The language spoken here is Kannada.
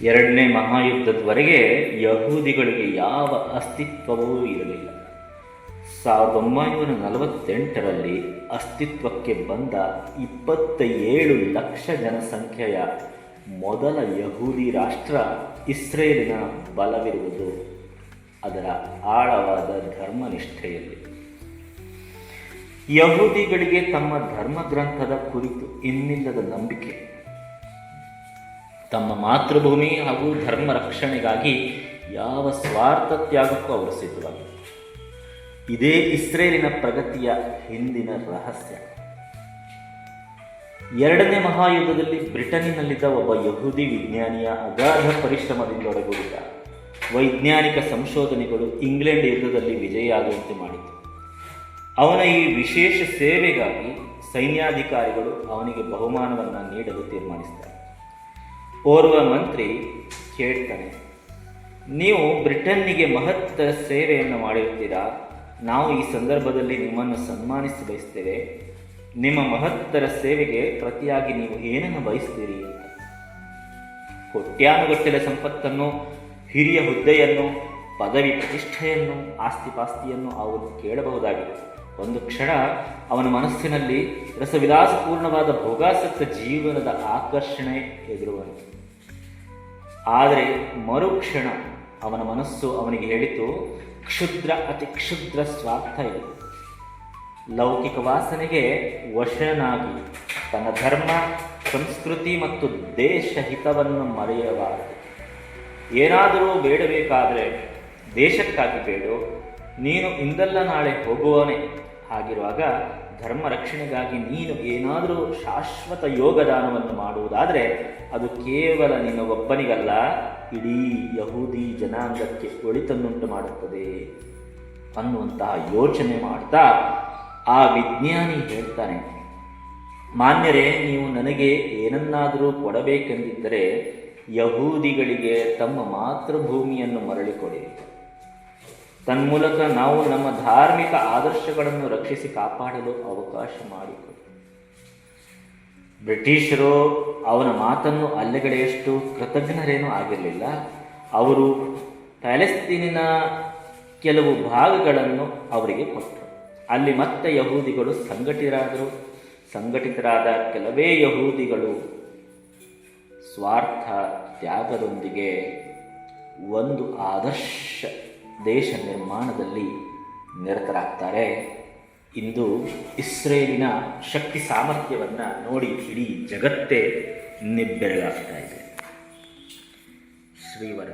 ಎರಡನೇ ಮಹಾಯುದ್ಧದವರೆಗೆ ಯಹೂದಿಗಳಿಗೆ ಯಾವ ಅಸ್ತಿತ್ವವೂ ಇರಲಿಲ್ಲ. 1948ರಲ್ಲಿ ಅಸ್ತಿತ್ವಕ್ಕೆ ಬಂದ 27 ಲಕ್ಷ ಜನಸಂಖ್ಯೆಯ ಮೊದಲ ಯಹೂದಿ ರಾಷ್ಟ್ರ ಇಸ್ರೇಲಿನ ಬಲವಿರುವುದು ಅದರ ಆಳವಾದ ಧರ್ಮನಿಷ್ಠೆಯಲ್ಲಿ. ಯಹೂದಿಗಳಿಗೆ ತಮ್ಮ ಧರ್ಮಗ್ರಂಥದ ಕುರಿತು ಇನ್ನಿಲ್ಲದ ನಂಬಿಕೆ, ತಮ್ಮ ಮಾತೃಭೂಮಿ ಹಾಗೂ ಧರ್ಮ ರಕ್ಷಣೆಗಾಗಿ ಯಾವ ಸ್ವಾರ್ಥ ತ್ಯಾಗಕ್ಕೂ ಅವರು ಸಿದ್ಧವಾಗಿದ್ದರು. ಇದೇ ಇಸ್ರೇಲಿನ ಪ್ರಗತಿಯ ಹಿಂದಿನ ರಹಸ್ಯ. ಎರಡನೇ ಮಹಾಯುದ್ಧದಲ್ಲಿ ಬ್ರಿಟನ್ನಿನಲ್ಲಿದ್ದ ಒಬ್ಬ ಯಹೂದಿ ವಿಜ್ಞಾನಿಯ ಅಗಾಧ ಪರಿಶ್ರಮದಿಂದೊಡಗೂಡಿದ ವೈಜ್ಞಾನಿಕ ಸಂಶೋಧನೆಗಳು ಇಂಗ್ಲೆಂಡ್ ಯುದ್ಧದಲ್ಲಿ ವಿಜಯಿಯಾಗುವಂತೆ ಮಾಡಿತು. ಅವನ ಈ ವಿಶೇಷ ಸೇವೆಗಾಗಿ ಸೈನ್ಯಾಧಿಕಾರಿಗಳು ಅವನಿಗೆ ಬಹುಮಾನವನ್ನು ನೀಡಲು ತೀರ್ಮಾನಿಸ್ತಾರೆ. ಓರ್ವ ಮಂತ್ರಿ ಕೇಳ್ತಾನೆ, ನೀವು ಬ್ರಿಟನ್ನಿಗೆ ಮಹತ್ತರ ಸೇವೆಯನ್ನು ಮಾಡಿರ್ತೀರಾ, ನಾವು ಈ ಸಂದರ್ಭದಲ್ಲಿ ನಿಮ್ಮನ್ನು ಸನ್ಮಾನಿಸಿ ಬಯಸ್ತೇವೆ. ನಿಮ್ಮ ಮಹತ್ತರ ಸೇವೆಗೆ ಪ್ರತಿಯಾಗಿ ನೀವು ಏನನ್ನು ಬಯಸ್ತೀರಿ ಅಂತ. ಕೋಟ್ಯಾನುಗಟ್ಟಲೆ ಸಂಪತ್ತನ್ನು, ಹಿರಿಯ ಹುದ್ದೆಯನ್ನು, ಪದವಿ ಪ್ರತಿಷ್ಠೆಯನ್ನು, ಆಸ್ತಿಪಾಸ್ತಿಯನ್ನು ಅವನು ಕೇಳಬಹುದಾಗಿತ್ತು. ಒಂದು ಕ್ಷಣ ಅವನ ಮನಸ್ಸಿನಲ್ಲಿ ರಸವಿಲಾಸಪೂರ್ಣವಾದ ಭೋಗಾಸಕ್ತ ಜೀವನದ ಆಕರ್ಷಣೆ ಎದುರುವಂತೆ. ಆದರೆ ಮರುಕ್ಷಣ ಅವನ ಮನಸ್ಸು ಅವನಿಗೆ ಹೇಳಿತು, ಕ್ಷುದ್ರ ಅತಿ ಕ್ಷುದ್ರ ಸ್ವಾರ್ಥ ಇದೆ. ಲೌಕಿಕ ವಾಸನೆಗೆ ವಶನಾಗಿ ತನ್ನ ಧರ್ಮ, ಸಂಸ್ಕೃತಿ ಮತ್ತು ದೇಶ ಹಿತವನ್ನು ಮರೆಯಬಾರದು. ಏನಾದರೂ ಬೇಡಬೇಕಾದರೆ ದೇಶಕ್ಕಾಗಿ ಬೇಡು. ನೀನು ಇಂದಲ್ಲ ನಾಳೆ ಹೋಗುವವನೇ. ಹಾಗಿರುವಾಗ ಧರ್ಮ ರಕ್ಷಣೆಗಾಗಿ ನೀನು ಏನಾದರೂ ಶಾಶ್ವತ ಯೋಗದಾನವನ್ನು ಮಾಡುವುದಾದರೆ ಅದು ಕೇವಲ ನಿನ್ನ ಒಬ್ಬನಿಗಲ್ಲ, ಇಡೀ ಯಹೂದಿ ಜನಾಂಗಕ್ಕೆ ಒಳಿತನ್ನುಂಟು ಮಾಡುತ್ತದೆ ಅನ್ನುವಂತಹ ಯೋಚನೆ ಮಾಡ್ತಾ ಆ ವಿಜ್ಞಾನಿ ಹೇಳ್ತಾನೆ, ಮಾನ್ಯರೇ, ನೀವು ನನಗೆ ಏನನ್ನಾದರೂ ಕೊಡಬೇಕೆಂದಿದ್ದರೆ ಯಹೂದಿಗಳಿಗೆ ತಮ್ಮ ಮಾತೃಭೂಮಿಯನ್ನು ಮರಳಿಕೊಡಿ. ತನ್ಮೂಲಕ ನಾವು ನಮ್ಮ ಧಾರ್ಮಿಕ ಆದರ್ಶಗಳನ್ನು ರಕ್ಷಿಸಿ ಕಾಪಾಡಲು ಅವಕಾಶ ಮಾಡಿಕೊಡಿ. ಬ್ರಿಟಿಷರು ಅವನ ಮಾತನ್ನು ಅಲ್ಲಗಳೆಯಷ್ಟು ಕೃತಜ್ಞರೇನೂ ಆಗಿರಲಿಲ್ಲ. ಅವರು ಪ್ಯಾಲೆಸ್ತೀನಿನ ಕೆಲವು ಭಾಗಗಳನ್ನು ಅವರಿಗೆ ಕೊಟ್ಟರು. ಅಲ್ಲಿ ಮತ್ತೆ ಯಹೂದಿಗಳು ಸಂಘಟಿತರಾದ ಕೆಲವೇ ಯಹೂದಿಗಳು ಸ್ವಾರ್ಥ ತ್ಯಾಗದೊಂದಿಗೆ ಒಂದು ಆದರ್ಶ ದೇಶ ನಿರ್ಮಾಣದಲ್ಲಿ ನಿರತರಾಗ್ತಾರೆ. ಇಂದು ಇಸ್ರೇಲಿನ ಶಕ್ತಿ ಸಾಮರ್ಥ್ಯವನ್ನು ನೋಡಿ ಇಡೀ ಜಗತ್ತೇ ನಿಬ್ಬೆರಗಾಗ್ತಾ ಇದೆ. ಶ್ರೀವರ